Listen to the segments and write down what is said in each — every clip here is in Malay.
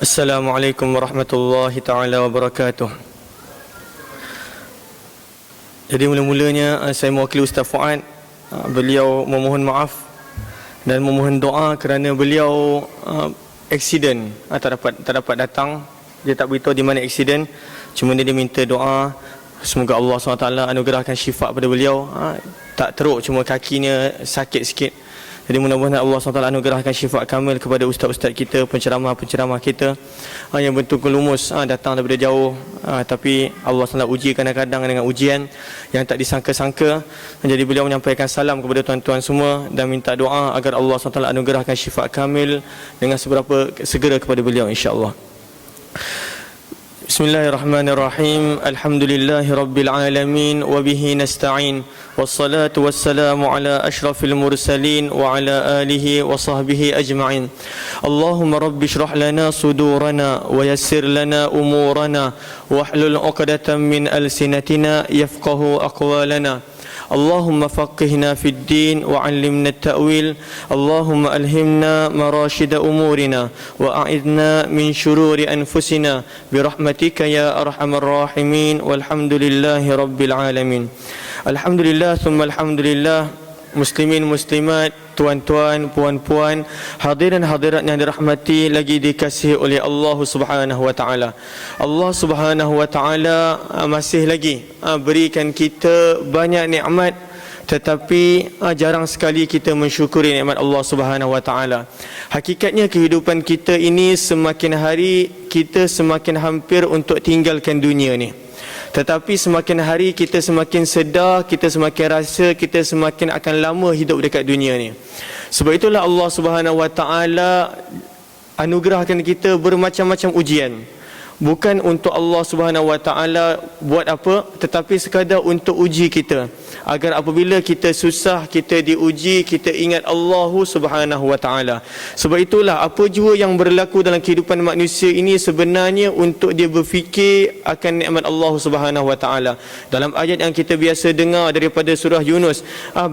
Assalamualaikum warahmatullahi ta'ala wabarakatuh. Jadi mula-mulanya saya mewakili Ustaz Fuad. Beliau memohon maaf dan memohon doa kerana beliau aksiden, tak dapat datang. Dia tak beritahu di mana aksiden. Cuma dia minta doa semoga Allah SWT anugerahkan syifa pada beliau. Tak teruk, cuma kakinya sakit sikit. Jadi mudah-mudahan Allah SWT anugerahkan syifa kamil kepada ustaz-ustaz kita, penceramah-penceramah kita yang betul lumus datang daripada jauh, tapi Allah SWT uji kadang-kadang dengan ujian yang tak disangka-sangka. Jadi beliau menyampaikan salam kepada tuan-tuan semua dan minta doa agar Allah SWT anugerahkan syifa kamil dengan seberapa segera kepada beliau, insya-Allah. Bismillahirrahmanirrahim. Alhamdulillahi rabbil alamin wa bihi nasta'in. Wassalatu wassalamu ala ashrafil mursalin wa ala alihi wa sahbihi ajma'in. Allahumma rabbi shrah lana sudurana wa yassir lana umurana wahlul 'uqdatam min alsinatina yafqahu aqwalana. Allahumma faqihna fid din wa 'allimna at-ta'wil. Allahumma alhimna marashida umurina wa a'idna min shururi anfusina birahmatika ya arhamar rahimin. Walhamdulillahi rabbil alamin. Alhamdulillah thumma alhamdulillah. Muslimin muslimat, tuan-tuan, puan-puan, hadirin hadirat yang dirahmati lagi dikasihi oleh Allah Subhanahu wa taala. Allah Subhanahu wa taala masih lagi berikan kita banyak nikmat, tetapi jarang sekali kita mensyukuri nikmat Allah Subhanahu wa taala. Hakikatnya kehidupan kita ini semakin hari kita semakin hampir untuk tinggalkan dunia ni. Tetapi semakin hari kita semakin sedar, kita semakin rasa kita semakin akan lama hidup dekat dunia ni. Sebab itulah Allah Subhanahu wa taala anugerahkan kita bermacam-macam ujian. Bukan untuk Allah Subhanahu wa taala buat apa, tetapi sekadar untuk uji kita, agar apabila kita susah, kita diuji, kita ingat Allah Subhanahu wa taala. Sebab itulah apa jua yang berlaku dalam kehidupan manusia ini sebenarnya untuk dia berfikir akan nikmat Allah Subhanahu wa taala. Dalam ayat yang kita biasa dengar daripada surah Yunus,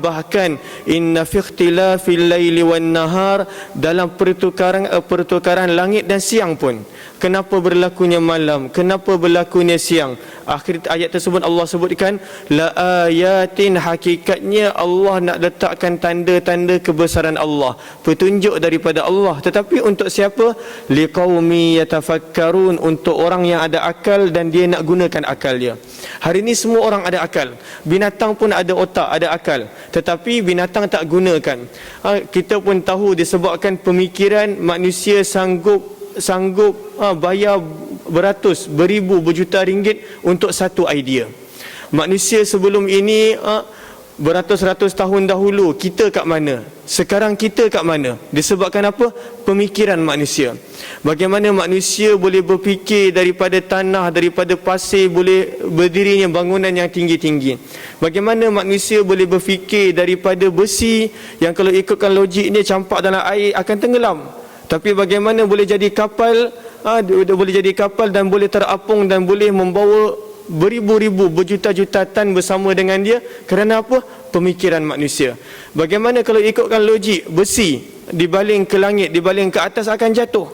bahkan inna fi ikhtilafil laili wan nahar, dalam pertukaran langit dan siang pun, kenapa berlakunya malam, kenapa berlakunya siang. Akhir ayat tersebut Allah sebutkan la ayatin, hakikatnya Allah nak letakkan tanda-tanda kebesaran Allah, petunjuk daripada Allah. Tetapi untuk siapa? Liqaumi yatafakkarun, untuk orang yang ada akal dan dia nak gunakan akal dia. Hari ini semua orang ada akal. Binatang pun ada otak, ada akal, tetapi binatang tak gunakan. Kita pun tahu disebabkan pemikiran manusia sanggup bayar beratus, beribu, berjuta ringgit untuk satu idea. Manusia sebelum ini beratus-ratus tahun dahulu, kita kat mana? Sekarang kita kat mana? Disebabkan apa? Pemikiran manusia. Bagaimana manusia boleh berfikir daripada tanah, daripada pasir, boleh berdirinya bangunan yang tinggi-tinggi. Bagaimana manusia boleh berfikir daripada besi yang kalau ikutkan logiknya campak dalam air akan tenggelam. Tapi bagaimana boleh jadi kapal, boleh jadi kapal dan boleh terapung dan boleh membawa beribu-ribu, berjuta-juta tan bersama dengan dia. Kerana apa? Pemikiran manusia. Bagaimana kalau ikutkan logik, besi dibaling ke langit, dibaling ke atas akan jatuh.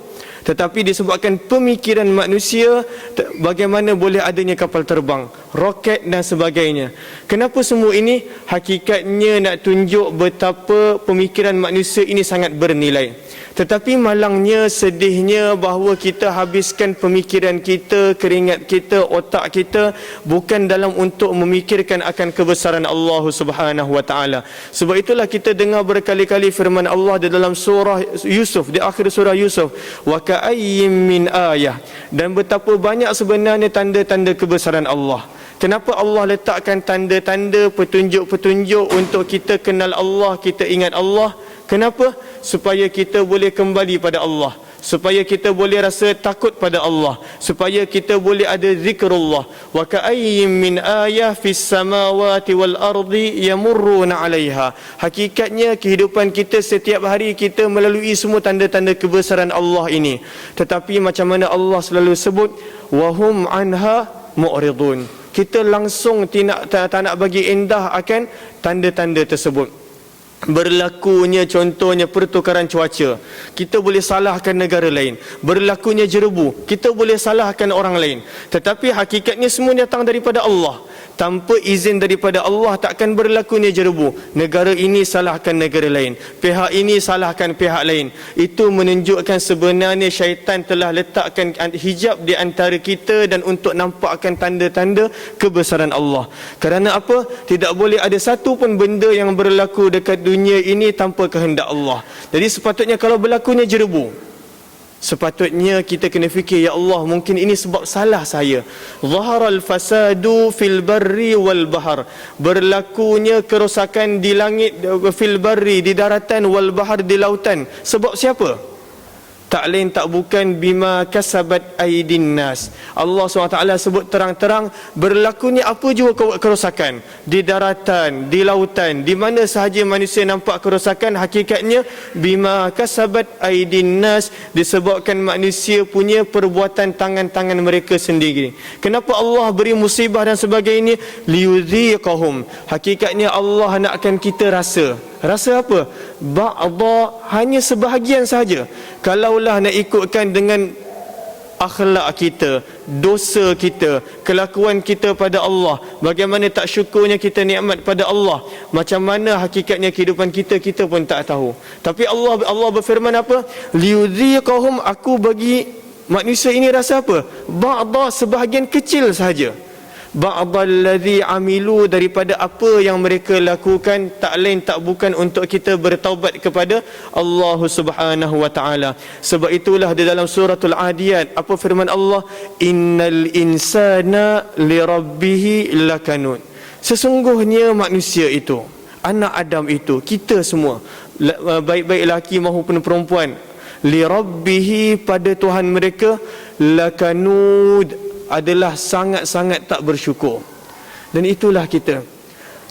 Tetapi disebabkan pemikiran manusia, bagaimana boleh adanya kapal terbang, roket dan sebagainya. Kenapa semua ini? Hakikatnya nak tunjuk betapa pemikiran manusia ini sangat bernilai. Tetapi malangnya, sedihnya bahawa kita habiskan pemikiran kita, keringat kita, otak kita bukan dalam untuk memikirkan akan kebesaran Allah Subhanahu wa taala. Sebab itulah kita dengar berkali-kali firman Allah di dalam surah Yusuf, di akhir surah Yusuf, wa ka'ayyim min ayah, dan betapa banyak sebenarnya tanda-tanda kebesaran Allah. Kenapa Allah letakkan tanda-tanda, petunjuk-petunjuk untuk kita kenal Allah, kita ingat Allah? Kenapa? Supaya kita boleh kembali pada Allah, supaya kita boleh rasa takut pada Allah, supaya kita boleh ada zikrullah. Wa ka'ayyim min ayah fis samawati wal ardi yamurruna 'alaiha. Hakikatnya kehidupan kita setiap hari kita melalui semua tanda-tanda kebesaran Allah ini. Tetapi macam mana Allah selalu sebut, wa hum anha mu'ridun. Kita langsung tak nak bagi endah akan tanda-tanda tersebut. Berlakunya contohnya pertukaran cuaca, kita boleh salahkan negara lain. Berlakunya jerebu, kita boleh salahkan orang lain. Tetapi hakikatnya semua datang daripada Allah. Tanpa izin daripada Allah takkan berlakunya jerebu. Negara ini salahkan negara lain, pihak ini salahkan pihak lain. Itu menunjukkan sebenarnya syaitan telah letakkan hijab di antara kita dan untuk nampakkan tanda-tanda kebesaran Allah. Kerana apa? Tidak boleh ada satu pun benda yang berlaku dekat dunia ini tanpa kehendak Allah. Jadi sepatutnya kalau berlakunya jerebu, sepatutnya kita kena fikir, ya Allah, mungkin ini sebab salah saya. Zaharal fasadu fil barri wal bahar, berlakunya kerosakan di langit, fil barri, di daratan, wal bahar, di lautan. Sebab siapa? Tak lain tak bukan bima kasabat aidin nas. Allah SWT sebut terang-terang berlakunya apa jua kerosakan di daratan, di lautan, di mana sahaja manusia nampak kerosakan, hakikatnya bima kasabat aidin nas, disebabkan manusia punya perbuatan tangan-tangan mereka sendiri. Kenapa Allah beri musibah dan sebagainya? Liyudhiqahum, hakikatnya Allah nakkan kita rasa. Rasa apa? Ba'dha, hanya sebahagian sahaja. Kalaulah nak ikutkan dengan akhlak kita, dosa kita, kelakuan kita pada Allah, bagaimana tak syukurnya kita nikmat pada Allah, macam mana hakikatnya kehidupan kita, kita pun tak tahu. Tapi Allah berfirman apa? Liyudhiqahum, aku bagi manusia ini rasa apa? Ba'dha, sebahagian kecil sahaja. Ba'dallazi amilu, daripada apa yang mereka lakukan, tak lain tak bukan untuk kita bertaubat kepada Allah Subhanahu wa taala. Sebab itulah di dalam suratul Adiyat apa firman Allah? Innal insana lirabbih lakanun, sesungguhnya manusia itu, anak Adam itu, kita semua, baik-baik lelaki maupun perempuan, lirabbih, pada Tuhan mereka, lakanud, adalah sangat-sangat tak bersyukur. Dan itulah kita.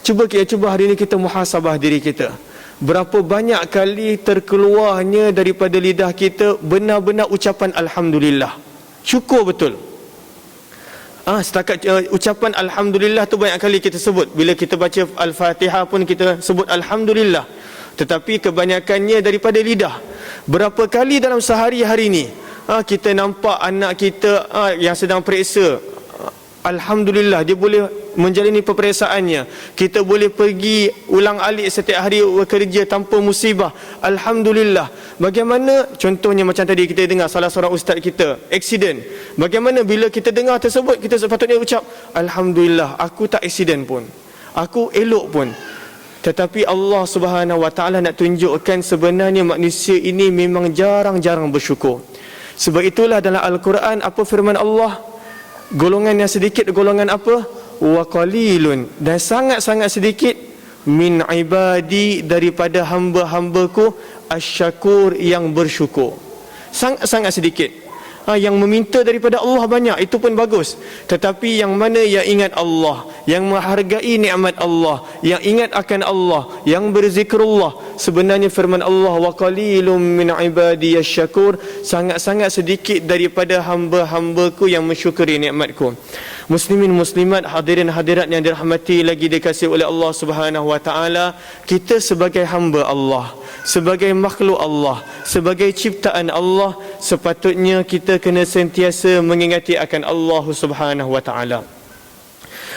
Cuba hari ini kita muhasabah diri kita. Berapa banyak kali terkeluarnya daripada lidah kita benar-benar ucapan Alhamdulillah. Syukur betul. Setakat ucapan Alhamdulillah tu banyak kali kita sebut. Bila kita baca Al-Fatihah pun kita sebut Alhamdulillah. Tetapi kebanyakannya daripada lidah. Berapa kali dalam sehari hari ini kita nampak anak kita yang sedang periksa, Alhamdulillah dia boleh menjalani peperiksaannya. Kita boleh pergi ulang alik setiap hari bekerja tanpa musibah, Alhamdulillah. Bagaimana contohnya macam tadi kita dengar salah seorang ustaz kita aksiden. Bagaimana bila kita dengar tersebut, kita sepatutnya ucap Alhamdulillah, aku tak aksiden pun, aku elok pun. Tetapi Allah Subhanahu wa taala nak tunjukkan sebenarnya manusia ini memang jarang-jarang bersyukur. Sebab itulah dalam Al-Quran apa firman Allah? Golongan yang sedikit, golongan apa? Wa qalilun, dan sangat-sangat sedikit, min ibadi, daripada hamba-hambaku, asyakur, yang bersyukur. Sangat-sangat sedikit. Yang meminta daripada Allah banyak, itu pun bagus. Tetapi yang mana yang ingat Allah, yang menghargai nikmat Allah, yang ingat akan Allah, yang berzikrullah, sebenarnya firman Allah, wa qalilum min ibadiyas syakur, sangat-sangat sedikit daripada hamba-hambaku yang mensyukuri nikmatku. Muslimin muslimat, hadirin hadirat yang dirahmati lagi dikasihi oleh Allah Subhanahu wa taala, kita sebagai hamba Allah, sebagai makhluk Allah, sebagai ciptaan Allah, sepatutnya kita kena sentiasa mengingati akan Allah Subhanahu wa taala.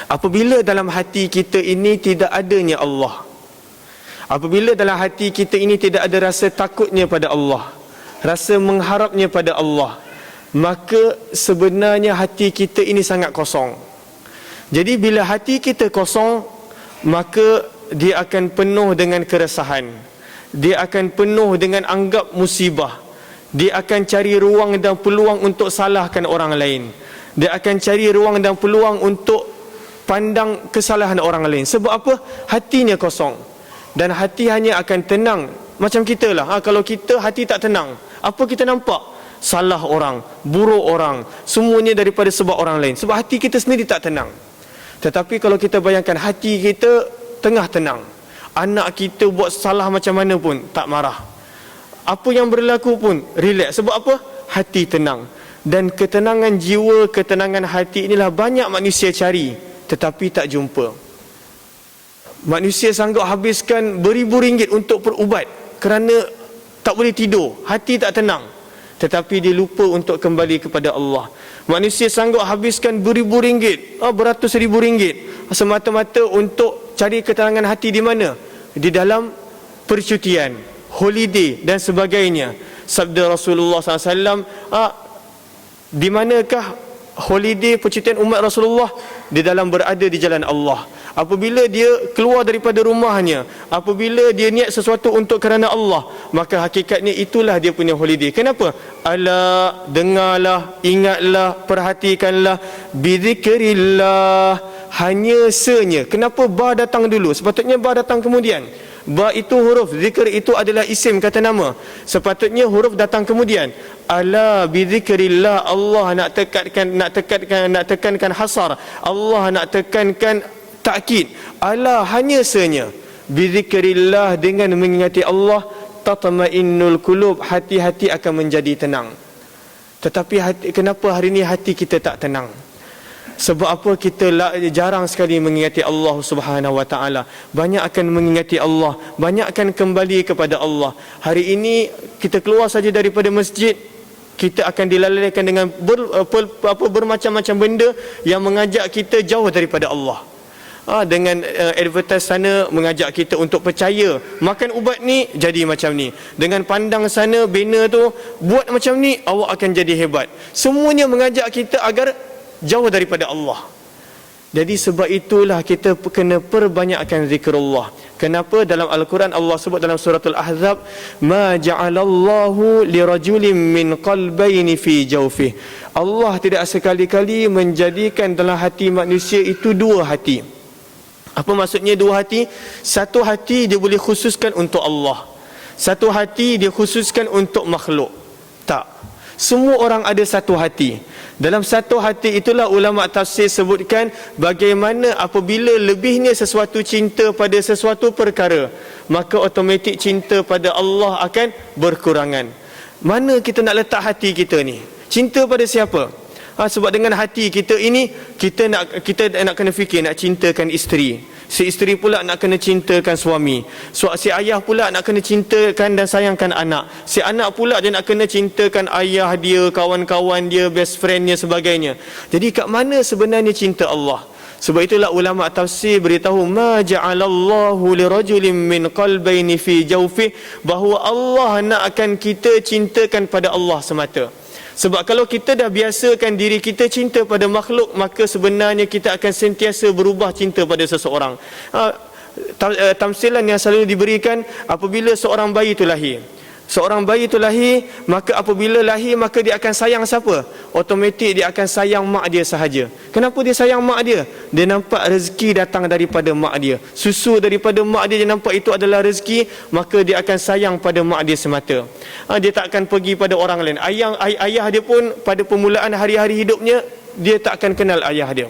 Apabila dalam hati kita ini tidak adanya Allah, apabila dalam hati kita ini tidak ada rasa takutnya pada Allah, rasa mengharapnya pada Allah, maka sebenarnya hati kita ini sangat kosong. Jadi bila hati kita kosong, maka dia akan penuh dengan keresahan, dia akan penuh dengan anggap musibah, dia akan cari ruang dan peluang untuk salahkan orang lain, dia akan cari ruang dan peluang untuk pandang kesalahan orang lain. Sebab apa? Hatinya kosong. Dan hati hanya akan tenang macam kita lah. Kalau kita hati tak tenang, apa kita nampak? Salah orang, buruk orang, semuanya daripada sebab orang lain. Sebab hati kita sendiri tak tenang. Tetapi kalau kita bayangkan hati kita tengah tenang, anak kita buat salah macam mana pun tak marah, apa yang berlaku pun relax. Sebab apa? Hati tenang. Dan ketenangan jiwa, ketenangan hati inilah banyak manusia cari, tetapi tak jumpa. Manusia sanggup habiskan beribu ringgit untuk berubat kerana tak boleh tidur, hati tak tenang, tetapi dia lupa untuk kembali kepada Allah. Manusia sanggup habiskan beribu ringgit, beratus ribu ringgit semata-mata untuk cari ketenangan hati di mana? Di dalam percutian, holiday dan sebagainya. Sabda Rasulullah SAW, di manakah holiday percutian umat Rasulullah? Di dalam berada di jalan Allah. Apabila dia keluar daripada rumahnya, apabila dia niat sesuatu untuk kerana Allah, maka hakikatnya itulah dia punya holiday. Kenapa? Ala, dengarlah, ingatlah, perhatikanlah, bizikrillah, hanya senya. Kenapa ba datang dulu? Sepatutnya ba datang kemudian. Ba itu huruf, zikr itu adalah isim, kata nama. Sepatutnya huruf datang kemudian. Ala bizikrillah, Allah nak tekankan hasar, Allah nak tekankan takkid. Ala, hanya senya, bizikrillah, dengan mengingati Allah, tatmainnul qulub, hati-hati akan menjadi tenang. Tetapi kenapa hari ini hati kita tak tenang? Sebab apa? Kita jarang sekali mengingati Allah Subhanahu wa taala. Banyak akan mengingati Allah, banyak akan kembali kepada Allah. Hari ini kita keluar saja daripada masjid, kita akan dilalaikan dengan bermacam-macam benda yang mengajak kita jauh daripada Allah. Dengan advertise sana mengajak kita untuk percaya, makan ubat ni jadi macam ni. Dengan pandang sana banner tu, buat macam ni awak akan jadi hebat. Semuanya mengajak kita agar jauh daripada Allah. Jadi sebab itulah kita kena perbanyakkan zikrullah. Kenapa? Dalam Al-Quran Allah sebut dalam surah Al-Ahzab, ma ja'alallahu lirajulin min qalbayni fi jawfih. Allah tidak sekali-kali menjadikan dalam hati manusia itu dua hati. Apa maksudnya dua hati? Satu hati dia boleh khususkan untuk Allah, satu hati dia khususkan untuk makhluk. Tak, semua orang ada satu hati. Dalam satu hati itulah ulama tafsir sebutkan bagaimana apabila lebihnya sesuatu cinta pada sesuatu perkara, maka automatik cinta pada Allah akan berkurangan. Mana kita nak letak hati kita ni? Cinta pada siapa? Sebab dengan hati kita ini, kita nak kena fikir nak cintakan isteri, si isteri pula nak kena cintakan suami, si ayah pula nak kena cintakan dan sayangkan anak, si anak pula dia nak kena cintakan ayah dia, kawan-kawan dia, best friend dia, sebagainya. Jadi kat mana sebenarnya cinta Allah? Sebab itulah ulama tafsir beritahu, ma ja'alallahu lirajulin min qalbayni fi jawfi, bahawa Allah nak akan kita cintakan pada Allah semata. Sebab kalau kita dah biasakan diri kita cinta pada makhluk, maka sebenarnya kita akan sentiasa berubah cinta pada seseorang. Tamsilan yang selalu diberikan apabila seorang bayi itu lahir. Seorang bayi itu lahir, maka apabila lahir, maka dia akan sayang siapa? Automatik dia akan sayang mak dia sahaja. Kenapa dia sayang mak dia? Dia nampak rezeki datang daripada mak dia, susu daripada mak dia, dia nampak itu adalah rezeki, maka dia akan sayang pada mak dia semata. Dia tak akan pergi pada orang lain. Ayah dia pun pada permulaan hari-hari hidupnya, dia tak akan kenal ayah dia.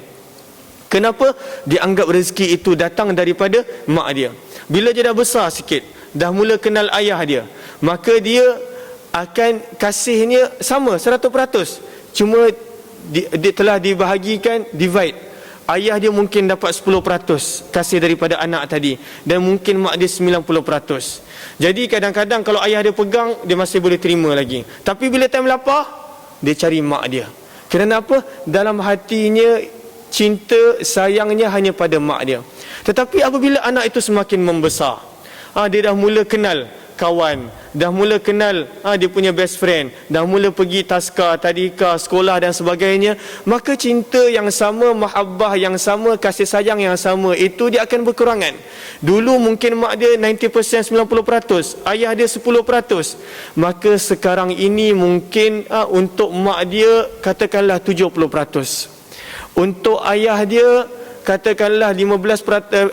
Kenapa? Dia anggap rezeki itu datang daripada mak dia. Bila dia dah besar sikit, dah mula kenal ayah dia, maka dia akan kasihnya sama 100%. Cuma dia telah dibahagikan, divide. Ayah dia mungkin dapat 10% kasih daripada anak tadi, dan mungkin mak dia 90%. Jadi kadang-kadang kalau ayah dia pegang, dia masih boleh terima lagi. Tapi bila time lapar, dia cari mak dia. Kerana apa? Dalam hatinya cinta, sayangnya hanya pada mak dia. Tetapi apabila anak itu semakin membesar, dia dah mula kenal kawan, dah mula kenal dia punya best friend, dah mula pergi taska, tadika, sekolah dan sebagainya, maka cinta yang sama, mahabbah yang sama, kasih sayang yang sama itu dia akan berkurangan. Dulu mungkin mak dia 90%, 90%, ayah dia 10%, maka sekarang ini mungkin untuk mak dia katakanlah 70%, untuk ayah dia katakanlah 15%,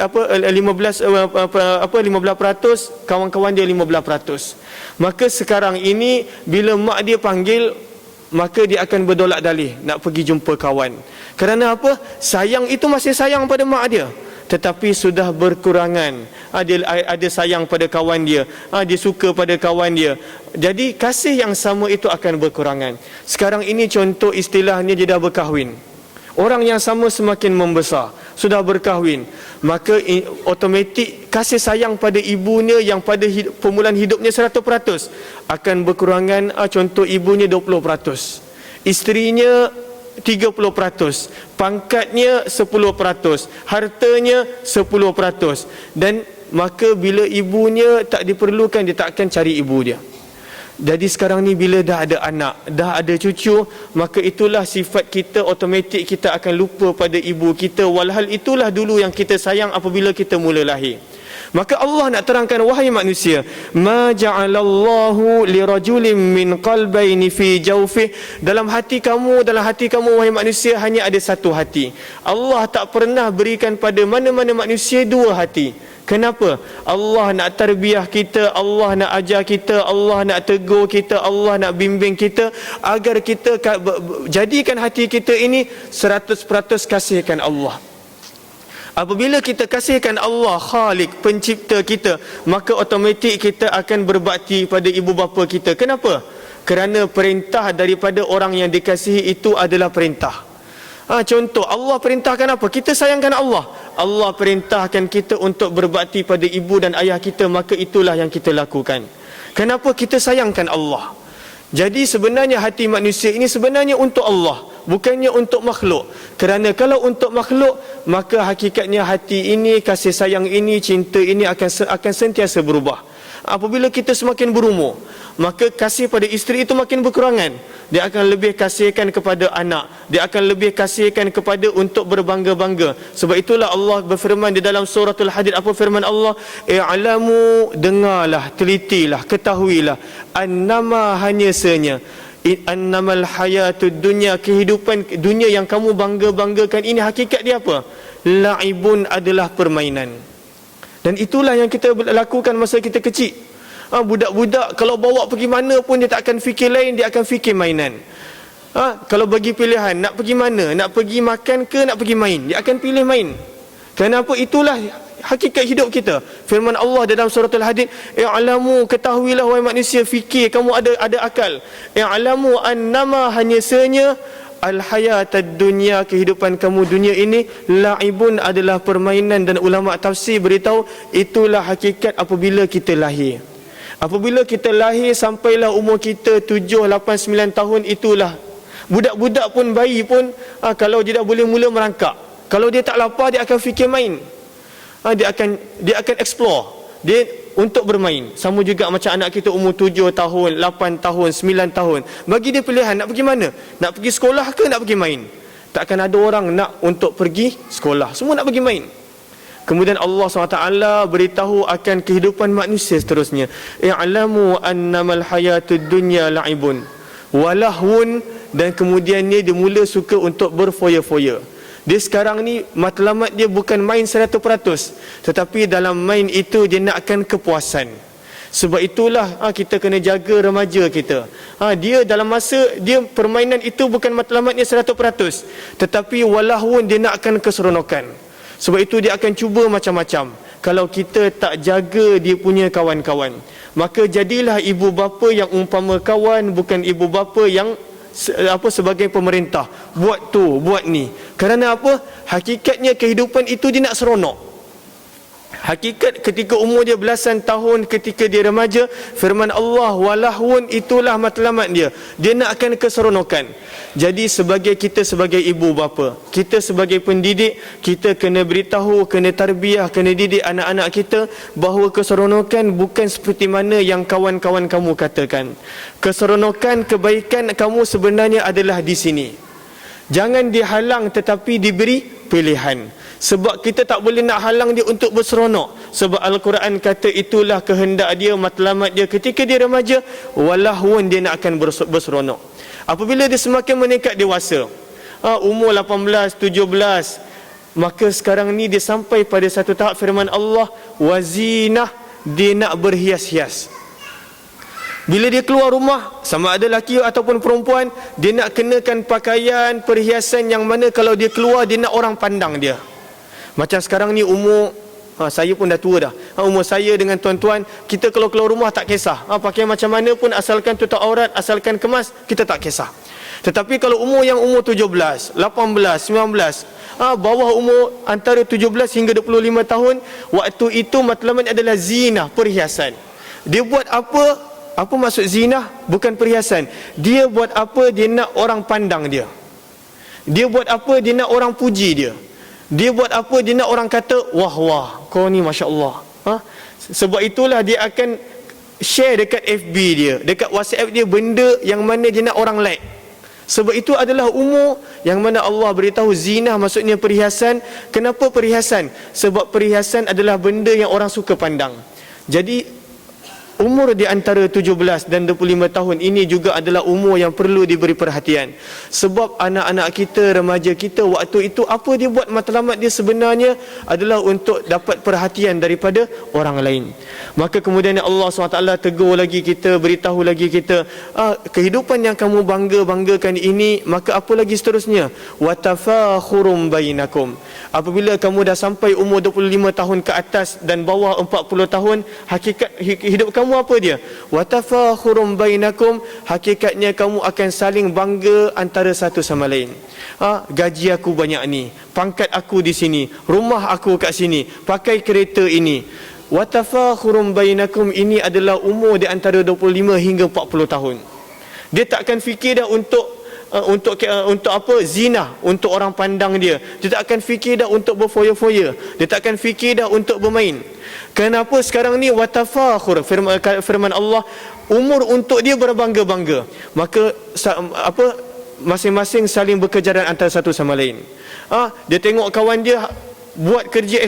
kawan-kawan dia 15%. Maka sekarang ini bila mak dia panggil, maka dia akan berdolak dalih nak pergi jumpa kawan. Kerana apa? Sayang itu masih sayang pada mak dia, tetapi sudah berkurangan. Dia ada sayang pada kawan dia, dia suka pada kawan dia. Jadi kasih yang sama itu akan berkurangan. Sekarang ini contoh istilahnya, dia dah berkahwin. Orang yang sama semakin membesar, sudah berkahwin, maka automatik kasih sayang pada ibunya yang pada permulaan hidupnya 100% akan berkurangan. Contoh, ibunya 20%, isterinya 30%, pangkatnya 10%, hartanya 10%. Dan maka bila ibunya tak diperlukan, dia tak akan cari ibu dia. Jadi sekarang ni bila dah ada anak, dah ada cucu, maka itulah sifat kita, automatik kita akan lupa pada ibu kita, walhal itulah dulu yang kita sayang apabila kita mula lahir. Maka Allah nak terangkan, wahai manusia, ma ja'alallahu lirajulin min qalbayni fi jawfih, dalam hati kamu, wahai manusia, hanya ada satu hati. Allah tak pernah berikan pada mana-mana manusia dua hati. Kenapa? Allah nak tarbiyah kita, Allah nak ajar kita, Allah nak tegur kita, Allah nak bimbing kita, agar kita jadikan hati kita ini 100% kasihkan Allah. Apabila kita kasihkan Allah, Khalik, pencipta kita, maka automatik kita akan berbakti pada ibu bapa kita. Kenapa? Kerana perintah daripada orang yang dikasihi itu adalah perintah. Contoh, Allah perintahkan apa? Kita sayangkan Allah. Allah perintahkan kita untuk berbakti pada ibu dan ayah kita, maka itulah yang kita lakukan. Kenapa? Kita sayangkan Allah. Jadi sebenarnya hati manusia ini sebenarnya untuk Allah, bukannya untuk makhluk. Kerana kalau untuk makhluk, maka hakikatnya hati ini, kasih sayang ini, cinta ini akan sentiasa berubah. Apabila kita semakin berumur, maka kasih pada isteri itu makin berkurangan. Dia akan lebih kasihkan kepada anak, dia akan lebih kasihkan kepada untuk berbangga-bangga. Sebab itulah Allah berfirman di dalam suratul Hadid. Apa firman Allah? I'lamu, dengarlah, telitilah, ketahuilah, annama, hanya senya, annamal hayatud dunya, kehidupan dunia yang kamu bangga-banggakan ini, hakikat dia apa? La'ibun, adalah permainan. Dan itulah yang kita lakukan masa kita kecil. Budak-budak kalau bawa pergi mana pun, dia tak akan fikir lain, dia akan fikir mainan. Kalau bagi pilihan, nak pergi mana, nak pergi makan ke nak pergi main, dia akan pilih main. Kenapa? Itulah hakikat hidup kita. Firman Allah dalam surah Al-Hadid, i'lamu, ketahuilah wahai manusia, fikir, kamu ada akal. I'lamu annama, hanya senya, al-hayatad dunya, kehidupan kamu dunia ini, la'ibun, adalah permainan. Dan ulama tafsir beritahu, itulah hakikat apabila kita lahir. Apabila kita lahir sampailah umur kita 7, 8, 9 tahun, itulah budak-budak pun, bayi pun, kalau dia dah boleh mula merangkak, kalau dia tak lapar, dia akan fikir main. Dia akan explore, dia untuk bermain. Sama juga macam anak kita umur 7 tahun, 8 tahun, 9 tahun. Bagi dia pilihan, nak pergi mana? Nak pergi sekolah ke nak pergi main? Takkan ada orang nak untuk pergi sekolah, semua nak pergi main. Kemudian Allah SWT beritahu akan kehidupan manusia seterusnya. I'lamu annamal hayatud dunya la'ibun walahun, dan kemudiannya dia mula suka untuk berfoya-foya. Dia sekarang ni matlamat dia bukan main 100%, tetapi dalam main itu dia nakkan kepuasan. Sebab itulah kita kena jaga remaja kita. Dia dalam masa dia permainan itu bukan matlamatnya 100%, tetapi walahun, dia nakkan keseronokan. Sebab itu dia akan cuba macam-macam. Kalau kita tak jaga dia punya kawan-kawan, maka jadilah ibu bapa yang umpama kawan, bukan ibu bapa yang sebagai pemerintah, buat tu, buat ni. Kerana apa? Hakikatnya kehidupan itu dia nak seronok. Hakikat ketika umur dia belasan tahun, ketika dia remaja, firman Allah, walahun, itulah matlamat dia. Dia nakkan keseronokan. Jadi kita sebagai ibu bapa, kita sebagai pendidik, kita kena beritahu, kena tarbiyah, kena didik anak-anak kita bahawa keseronokan bukan seperti mana yang kawan-kawan kamu katakan. Keseronokan, kebaikan kamu sebenarnya adalah di sini. Jangan dihalang, tetapi diberi pilihan. Sebab kita tak boleh nak halang dia untuk berseronok. Sebab Al-Quran kata itulah kehendak dia, matlamat dia ketika dia remaja, walahun, dia nak akan berseronok. Apabila dia semakin meningkat dewasa, umur 18, 17, maka sekarang ni dia sampai pada satu tahap firman Allah, wazinah, dia nak berhias-hias. Bila dia keluar rumah, sama ada lelaki ataupun perempuan, dia nak kenakan pakaian, perhiasan yang mana kalau dia keluar, dia nak orang pandang dia. Macam sekarang ni umur Saya pun dah tua dah. Umur saya dengan tuan-tuan, kita kalau keluar rumah tak kisah. Pakai macam mana pun asalkan tutup aurat, asalkan kemas, kita tak kisah. Tetapi kalau umur 17, 18, 19, bawah umur antara 17 hingga 25 tahun, waktu itu matlamat adalah zina, perhiasan. Dia buat apa? Apa maksud zina? Bukan perhiasan. Dia buat apa? Dia nak orang pandang dia. Dia buat apa? Dia nak orang puji dia. Dia buat apa? Dia nak orang kata, wah, kau ni Masya Allah. Sebab itulah dia akan share dekat FB dia, dekat WhatsApp dia, benda yang mana dia nak orang like. Sebab itu adalah umur yang mana Allah beritahu zina maksudnya perhiasan. Kenapa perhiasan? Sebab perhiasan adalah benda yang orang suka pandang. Jadi umur di antara 17 dan 25 tahun ini juga adalah umur yang perlu diberi perhatian. Sebab anak-anak kita, remaja kita, waktu itu apa dia buat, matlamat dia sebenarnya adalah untuk dapat perhatian daripada orang lain. Maka kemudian Allah SWT tegur lagi kita, beritahu lagi kita, kehidupan yang kamu bangga-banggakan ini, maka apa lagi seterusnya? Watafakhurum bainakum. Apabila kamu dah sampai umur 25 tahun ke atas dan bawah 40 tahun, hakikat hidup kamu apa dia? Watafakhurum bainakum, hakikatnya kamu akan saling bangga antara satu sama lain. Gaji aku banyak ni, pangkat aku di sini, rumah aku kat sini, pakai kereta ini. Watafakhurum bainakum ini adalah umur di antara 25 hingga 40 tahun. Dia takkan fikir dah untuk apa, zina, untuk orang pandang dia. Dia tak akan fikir dah untuk berfoya-foya. Dia tak akan fikir dah untuk bermain. Kenapa sekarang ni watafakhur, firman Allah, umur untuk dia berbangga-bangga. Maka masing-masing saling berkejaran antara satu sama lain. Dia tengok kawan dia buat kerja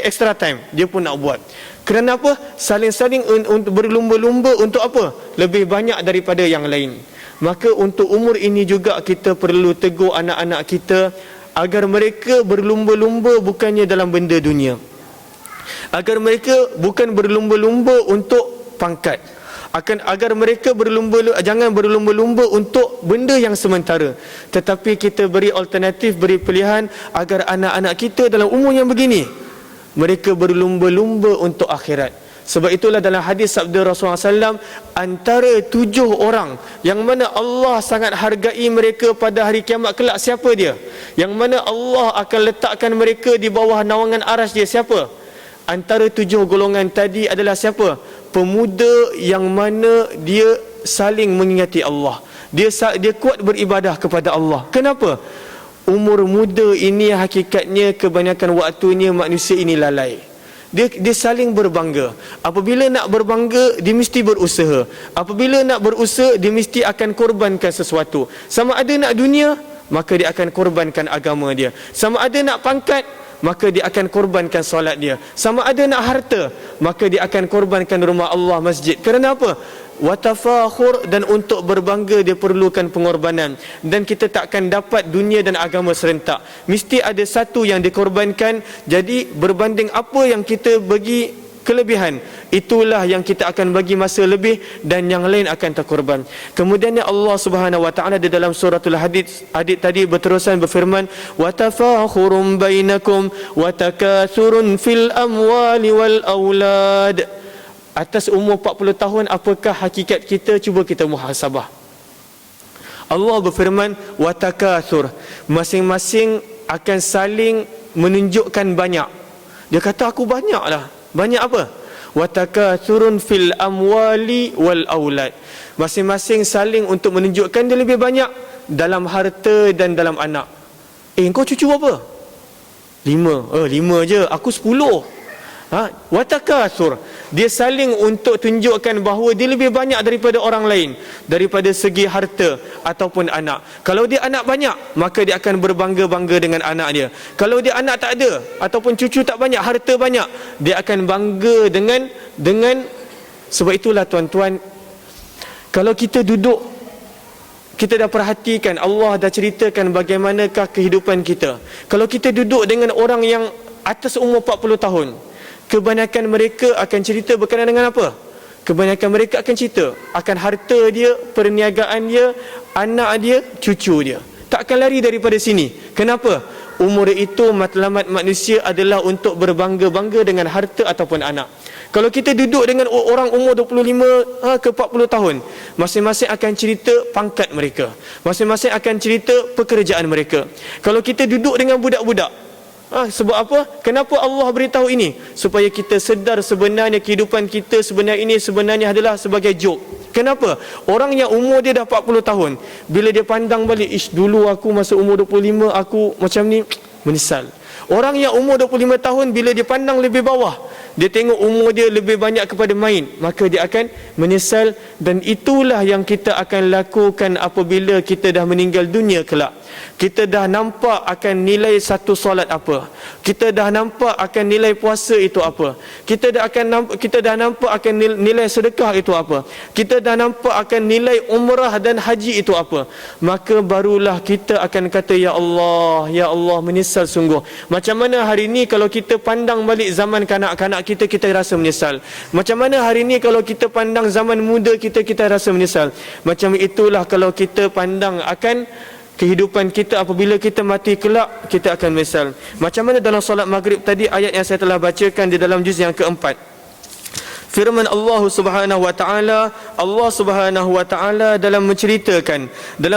extra time, dia pun nak buat. Kerana apa? Saling-saling untuk berlumba-lumba untuk apa? Lebih banyak daripada yang lain. Maka untuk umur ini juga kita perlu tegur anak-anak kita agar mereka berlumba-lumba bukannya dalam benda dunia. Agar mereka bukan berlumba-lumba untuk pangkat. Agar mereka jangan berlumba-lumba untuk benda yang sementara. Tetapi kita beri alternatif, beri pilihan agar anak-anak kita dalam umur yang begini, mereka berlumba-lumba untuk akhirat. Sebab itulah dalam hadis sabda Rasulullah SAW, antara 7 orang yang mana Allah sangat hargai mereka pada hari kiamat kelak, siapa dia? Yang mana Allah akan letakkan mereka di bawah naungan aras dia, siapa? Antara 7 golongan tadi adalah siapa? Pemuda yang mana dia saling mengingati Allah. Dia kuat beribadah kepada Allah. Kenapa? Umur muda ini hakikatnya kebanyakan waktunya manusia ini lalai. Dia saling berbangga. Apabila nak berbangga, dia mesti berusaha. Apabila nak berusaha, dia mesti akan korbankan sesuatu. Sama ada nak dunia, maka dia akan korbankan agama dia. Sama ada nak pangkat, maka dia akan korbankan solat dia. Sama ada nak harta, maka dia akan korbankan rumah Allah, masjid. Kerana apa? Watafakhur, dan untuk berbangga dia perlukan pengorbanan. Dan kita takkan dapat dunia dan agama serentak. Mesti ada satu yang dikorbankan. Jadi berbanding apa yang kita bagi kelebihan, itulah yang kita akan bagi masa lebih, dan yang lain akan terkorban. Kemudiannya Allah Subhanahu wa taala di dalam suratul Hadid tadi berterusan berfirman, watafakhurum bainakum watakathurun fil amwali wal aulad. Atas umur 40 tahun, apakah hakikat kita? Cuba kita muhasabah. Allah berfirman, watakathur, masing-masing akan saling menunjukkan banyak. Dia kata aku banyak lah. Banyak apa? Watakathurun fil amwali wal aulad. Masing-masing saling untuk menunjukkan dia lebih banyak dalam harta dan dalam anak. Kau cucu berapa? 5. 5 je. Aku 10. Watakathur, dia saling untuk tunjukkan bahawa dia lebih banyak daripada orang lain, daripada segi harta ataupun anak. Kalau dia anak banyak, maka dia akan berbangga-bangga dengan anak dia. Kalau dia anak tak ada ataupun cucu tak banyak, harta banyak, dia akan bangga dengan sebab itulah tuan-tuan, kalau kita duduk, kita dah perhatikan, Allah dah ceritakan bagaimanakah kehidupan kita. Kalau kita duduk dengan orang yang atas umur 40 tahun, kebanyakan mereka akan cerita berkenaan dengan apa? Kebanyakan mereka akan cerita akan harta dia, perniagaan dia, anak dia, cucu dia. Tak akan lari daripada sini. Kenapa? umur itu matlamat manusia adalah untuk berbangga-bangga dengan harta ataupun anak. Kalau kita duduk dengan orang umur 25 ke 40 tahun, masing-masing akan cerita pangkat mereka, masing-masing akan cerita pekerjaan mereka. Kalau kita duduk dengan budak-budak, sebab apa? Kenapa Allah beritahu ini? Supaya kita sedar sebenarnya kehidupan kita sebenarnya adalah sebagai joke. Kenapa? Orang yang umur dia dah 40 tahun, bila dia pandang balik, dulu aku masa umur 25 aku macam ni, menyesal. Orang yang umur 25 tahun, bila dia pandang lebih bawah, dia tengok umur dia lebih banyak kepada main, maka dia akan menyesal. Dan itulah yang kita akan lakukan apabila kita dah meninggal dunia kelak. Kita dah nampak akan nilai satu solat apa, kita dah nampak akan nilai puasa itu apa, kita dah nampak akan nilai sedekah itu apa, kita dah nampak akan nilai umrah dan haji itu apa. Maka barulah kita akan kata, ya Allah menyesal sungguh. Macam mana hari ini kalau kita pandang balik zaman kanak-kanak kita rasa menyesal. Macam mana hari ini kalau kita pandang zaman muda kita rasa menyesal. Macam itulah kalau kita pandang akan kehidupan kita apabila kita mati kelak, kita akan menyesal. Macam mana dalam solat maghrib tadi, ayat yang saya telah bacakan di dalam juz yang keempat, firman Allah Subhanahu wa taala dalam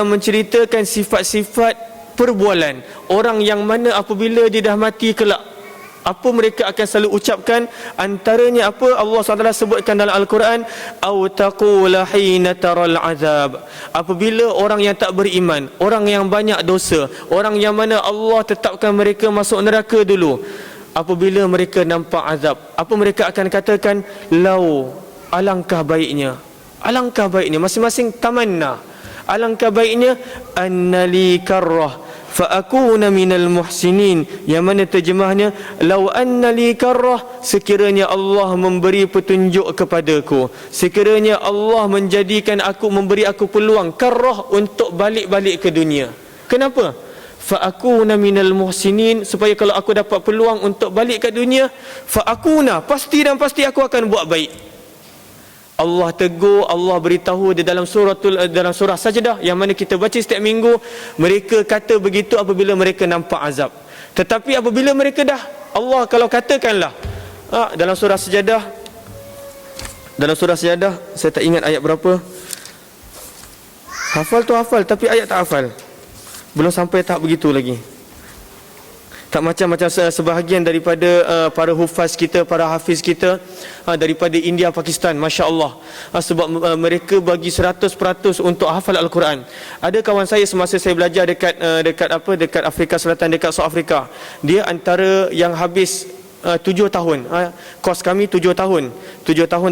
menceritakan sifat-sifat perbualan orang yang mana apabila dia dah mati kelak, apa mereka akan selalu ucapkan. Antaranya apa Allah SWT sebutkan dalam Al-Quran, au taqula hina taral azab, apabila orang yang tak beriman, orang yang banyak dosa, orang yang mana Allah tetapkan mereka masuk neraka dulu, apabila mereka nampak azab, apa mereka akan katakan? Alangkah baiknya, masing-masing tamanna, alangkah baiknya annali karrah fa akuna minal muhsinin, yang mana terjemahnya, lau anna li karrah, sekiranya Allah memberi petunjuk kepadaku, sekiranya Allah menjadikan aku, memberi aku peluang, karrah, untuk balik ke dunia. Kenapa? Fa akuna minal muhsinin, supaya kalau aku dapat peluang untuk balik ke dunia, fa akuna, pasti aku akan buat baik. Allah tegur, Allah beritahu di dalam surah Sajdah yang mana kita baca setiap minggu. Mereka kata begitu apabila mereka nampak azab. Tetapi apabila mereka dah, Allah kalau katakanlah dalam surah Sajdah, saya tak ingat ayat berapa. Hafal tu hafal, tapi ayat tak hafal. Belum sampai tahap begitu lagi. Tak macam sebahagian daripada para hufaz kita, para hafiz kita daripada India, Pakistan, Masya Allah, sebab mereka bagi 100% untuk hafal Al-Quran. Ada kawan saya semasa saya belajar dekat Afrika Selatan, dekat South Africa, dia antara yang habis 7 tahun, kos kami 7 tahun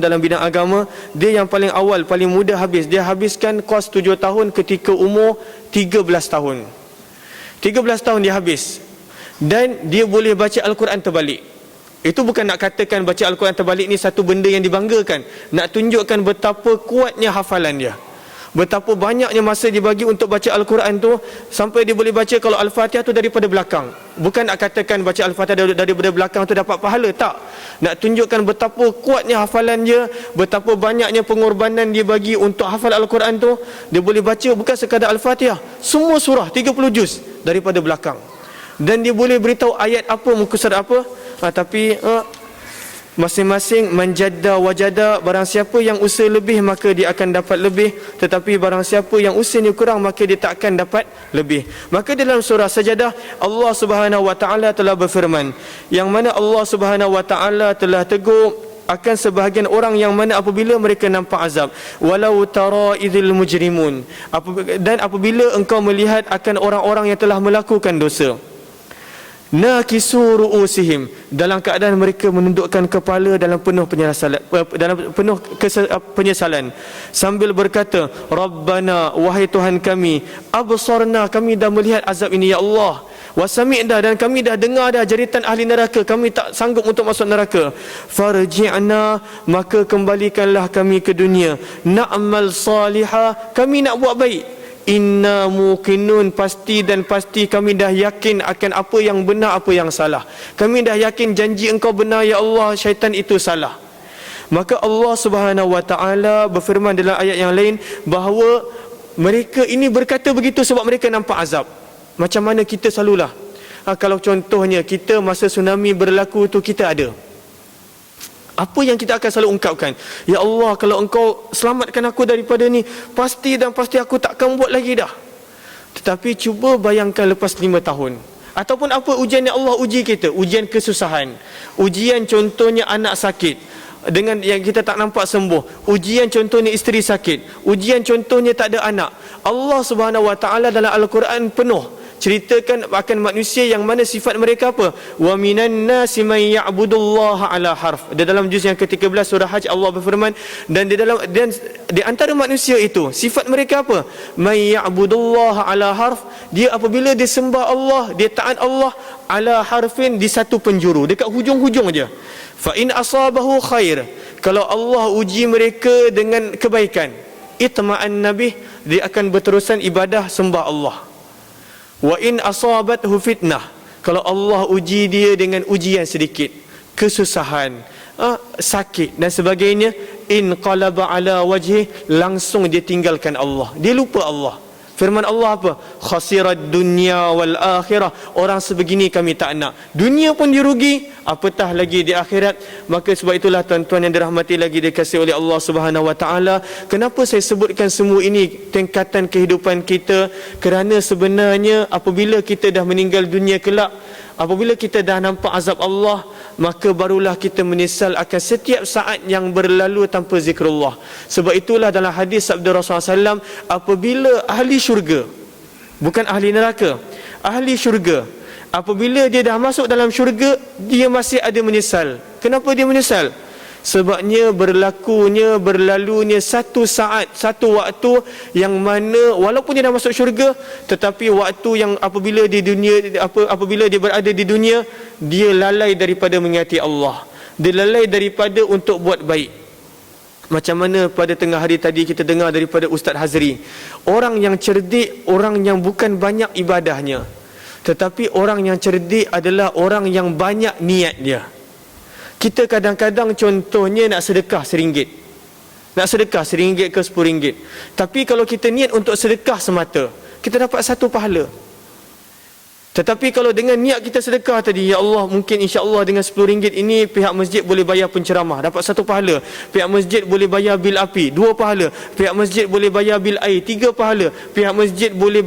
dalam bidang agama. Dia yang paling awal, paling muda habis. Dia habiskan kos 7 tahun ketika umur 13 tahun. 13 tahun dia habis. Dan dia boleh baca Al-Quran terbalik. Itu bukan nak katakan baca Al-Quran terbalik ni satu benda yang dibanggakan. Nak tunjukkan betapa kuatnya hafalan dia, betapa banyaknya masa dibagi untuk baca Al-Quran tu, sampai dia boleh baca kalau Al-Fatihah tu daripada belakang. Bukan nak katakan baca Al-Fatihah daripada belakang tu dapat pahala, tak. Nak tunjukkan betapa kuatnya hafalan dia, betapa banyaknya pengorbanan dia bagi untuk hafal Al-Quran tu. Dia boleh baca bukan sekadar Al-Fatihah, semua surah 30 juz daripada belakang. Dan dia boleh beritahu ayat apa, muka surat apa. Tapi masing-masing menjada wajada, barang siapa yang usaha lebih maka dia akan dapat lebih, tetapi barang siapa yang usahanya kurang maka dia tak akan dapat lebih. Maka dalam surah Sajadah Allah Subhanahu wa taala telah berfirman, yang mana Allah Subhanahu wa taala telah tegur akan sebahagian orang yang mana apabila mereka nampak azab, walau tara idzil mujrimun, dan apabila engkau melihat akan orang-orang yang telah melakukan dosa, nakisu ru'usihim, dalam keadaan mereka menundukkan kepala dalam penuh penyesalan, sambil berkata, Rabbana, wahai Tuhan kami, absarna, kami dah melihat azab ini ya Allah, wa sami'na, dan kami dah dengar dah jeritan ahli neraka, kami tak sanggup untuk masuk neraka, farji'na, maka kembalikanlah kami ke dunia, na'mal salihah, kami nak buat baik, inna muqinun, pasti kami dah yakin akan apa yang benar, apa yang salah. Kami dah yakin janji engkau benar ya Allah, syaitan itu salah. Maka Allah Subhanahu wa taala berfirman dalam ayat yang lain bahawa mereka ini berkata begitu sebab mereka nampak azab. Macam mana kita selalulah Kalau contohnya kita masa tsunami berlaku tu kita ada, apa yang kita akan selalu ungkapkan? Ya Allah, kalau engkau selamatkan aku daripada ni, pasti dan pasti aku takkan buat lagi dah. Tetapi cuba bayangkan lepas 5 tahun. Ataupun apa ujian yang Allah uji kita? Ujian kesusahan. Ujian contohnya anak sakit dengan yang kita tak nampak sembuh. Ujian contohnya isteri sakit. Ujian contohnya tak ada anak. Allah Subhanahu Wa Taala dalam Al-Quran penuh ceritakan akan manusia yang mana sifat mereka apa? Wa minan nasi may ya'budullaha ala harf. Di dalam juz yang ke-13 surah Hajj Allah berfirman, dan di antara manusia itu sifat mereka apa? May ya'budullaha ala harf. Dia apabila dia sembah Allah, dia taat Allah ala harfin, di satu penjuru, dekat hujung-hujung aja. Fa in asabahu khair, kalau Allah uji mereka dengan kebaikan, itma'an nabi, dia akan berterusan ibadah sembah Allah. Wa in asabathu fitnah, kalau Allah uji dia dengan ujian sedikit, kesusahan, sakit dan sebagainya, in qalaba ala wajhi, langsung dia tinggalkan Allah, dia lupa Allah. Firman Allah apa? Khasirat dunya wal akhirah. Orang sebegini kami tak nak. Dunia pun dirugi, apatah lagi di akhirat. Maka sebab itulah tuan-tuan yang dirahmati lagi dikasihi oleh Allah Subhanahu Wa Taala, kenapa saya sebutkan semua ini tingkatan kehidupan kita? Kerana sebenarnya apabila kita dah meninggal dunia kelak, apabila kita dah nampak azab Allah, maka barulah kita menyesal akan setiap saat yang berlalu tanpa zikrullah. Sebab itulah dalam hadis sabda Rasulullah SAW, apabila ahli syurga, bukan ahli neraka, ahli syurga, apabila dia dah masuk dalam syurga, dia masih ada menyesal. Kenapa dia menyesal? Sebabnya berlalunya satu saat, satu waktu yang mana walaupun dia dah masuk syurga, tetapi waktu yang apabila dia berada di dunia, dia lalai daripada mengingati Allah, dia lalai daripada untuk buat baik. Macam mana pada tengah hari tadi kita dengar daripada Ustaz Hazri, orang yang cerdik, orang yang bukan banyak ibadahnya, tetapi orang yang cerdik adalah orang yang banyak niat dia. Kita kadang-kadang contohnya nak sedekah RM1, nak sedekah RM1 ke RM10, tapi kalau kita niat untuk sedekah semata, kita dapat 1 pahala. Tetapi kalau dengan niat kita sedekah tadi, ya Allah, mungkin insya-Allah dengan RM10 ini pihak masjid boleh bayar penceramah, dapat 1 pahala. Pihak masjid boleh bayar bil api, 2 pahala. Pihak masjid boleh bayar bil air, 3 pahala. Pihak masjid boleh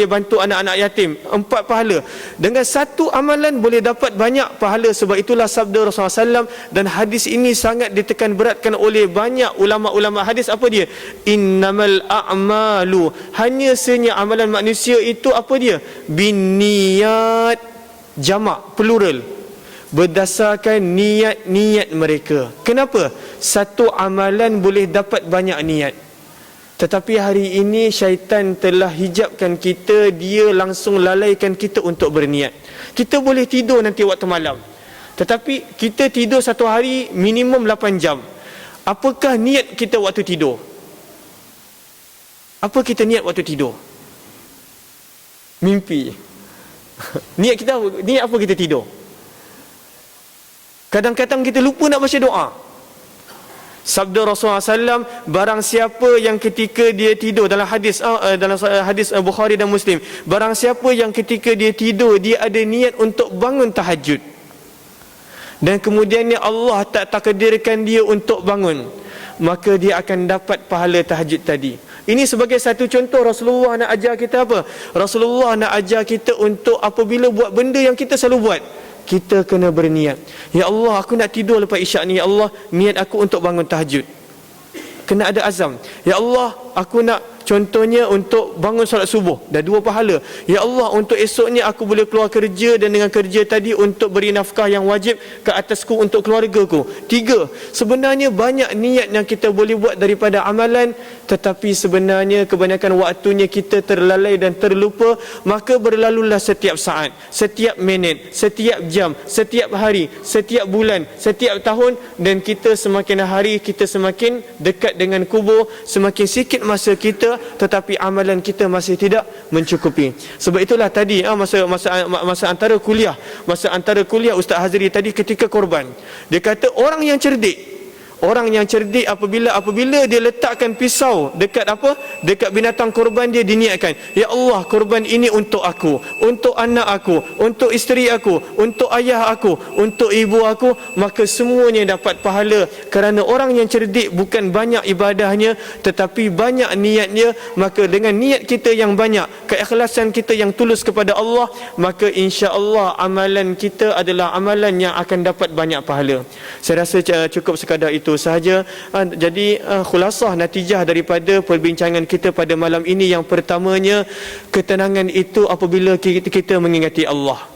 bantu anak-anak yatim, 4 pahala. Dengan satu amalan boleh dapat banyak pahala. Sebab itulah sabda Rasulullah SAW, dan hadis ini sangat ditekan beratkan oleh banyak ulama-ulama hadis. Apa dia? Innamal a'malu, hanya senya amalan manusia itu apa dia? Niat, jamak, plural, berdasarkan niat-niat mereka. Kenapa? Satu amalan boleh dapat banyak niat, tetapi hari ini syaitan telah hijabkan kita, dia langsung lalaikan kita untuk berniat. Kita boleh tidur nanti waktu malam, tetapi kita tidur satu hari minimum 8 jam. Apakah niat kita waktu tidur? Apa kita niat waktu tidur? Mimpi. Niat apa kita tidur? Kadang-kadang kita lupa nak baca doa. Sabda Rasulullah SAW, barang siapa yang ketika dia tidur, dalam hadis Bukhari dan Muslim, barang siapa yang ketika dia tidur, dia ada niat untuk bangun tahajud, dan kemudiannya Allah tak takdirkan dia untuk bangun, maka dia akan dapat pahala tahajud tadi. Ini sebagai satu contoh. Rasulullah nak ajar kita apa? Rasulullah nak ajar kita untuk apabila buat benda yang kita selalu buat, kita kena berniat. Ya Allah, aku nak tidur lepas isyak ni. Ya Allah, niat aku untuk bangun tahajud. Kena ada azam. Ya Allah, aku nak contohnya untuk bangun solat subuh, dah 2 pahala. Ya Allah, untuk esoknya aku boleh keluar kerja, dan dengan kerja tadi untuk beri nafkah yang wajib ke atasku untuk keluargaku. 3. Sebenarnya banyak niat yang kita boleh buat daripada amalan, tetapi sebenarnya kebanyakan waktunya kita terlalai dan terlupa. Maka berlalulah setiap saat, setiap minit, setiap jam, setiap hari, setiap bulan, setiap tahun, dan kita semakin hari kita semakin dekat dengan kubur, semakin sikit masa kita, tetapi amalan kita masih tidak mencukupi. Sebab itulah tadi masa antara kuliah Ustaz Hazri tadi ketika korban, dia kata orang yang cerdik, Orang yang cerdik apabila dia letakkan pisau dekat apa? Dekat binatang korban dia, diniatkan, ya Allah, korban ini untuk aku, untuk anak aku, untuk isteri aku, untuk ayah aku, untuk ibu aku, maka semuanya dapat pahala. Kerana orang yang cerdik bukan banyak ibadahnya tetapi banyak niatnya, maka dengan niat kita yang banyak, keikhlasan kita yang tulus kepada Allah, maka insya-Allah amalan kita adalah amalan yang akan dapat banyak pahala. Saya rasa cukup sekadar itu sahaja. Jadi khulasah natijah daripada perbincangan kita pada malam ini, yang pertamanya, ketenangan itu apabila kita mengingati Allah.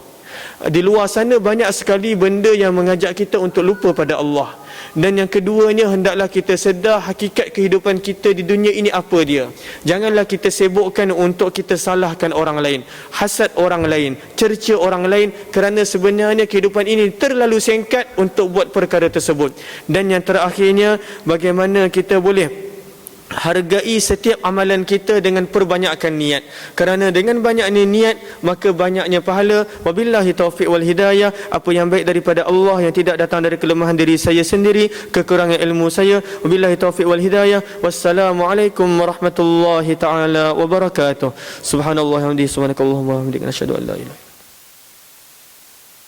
Di luar sana banyak sekali benda yang mengajak kita untuk lupa pada Allah. Dan yang keduanya, hendaklah kita sedar hakikat kehidupan kita di dunia ini apa dia. Janganlah kita sibukkan untuk kita salahkan orang lain, hasad orang lain, cerca orang lain, kerana sebenarnya kehidupan ini terlalu singkat untuk buat perkara tersebut. Dan yang terakhirnya, bagaimana kita boleh hargai setiap amalan kita dengan perbanyakkan niat. Kerana dengan banyaknya niat, maka banyaknya pahala. Wabillahi taufiq wal hidayah. Apa yang baik daripada Allah, yang tidak datang dari kelemahan diri saya sendiri, kekurangan ilmu saya. Wabillahi taufiq wal hidayah. Wassalamualaikum warahmatullahi taala wabarakatuh. Subhanallah wa bihamdihi, subhanakallahumma wa bihamdika, asyhadu an la ilaha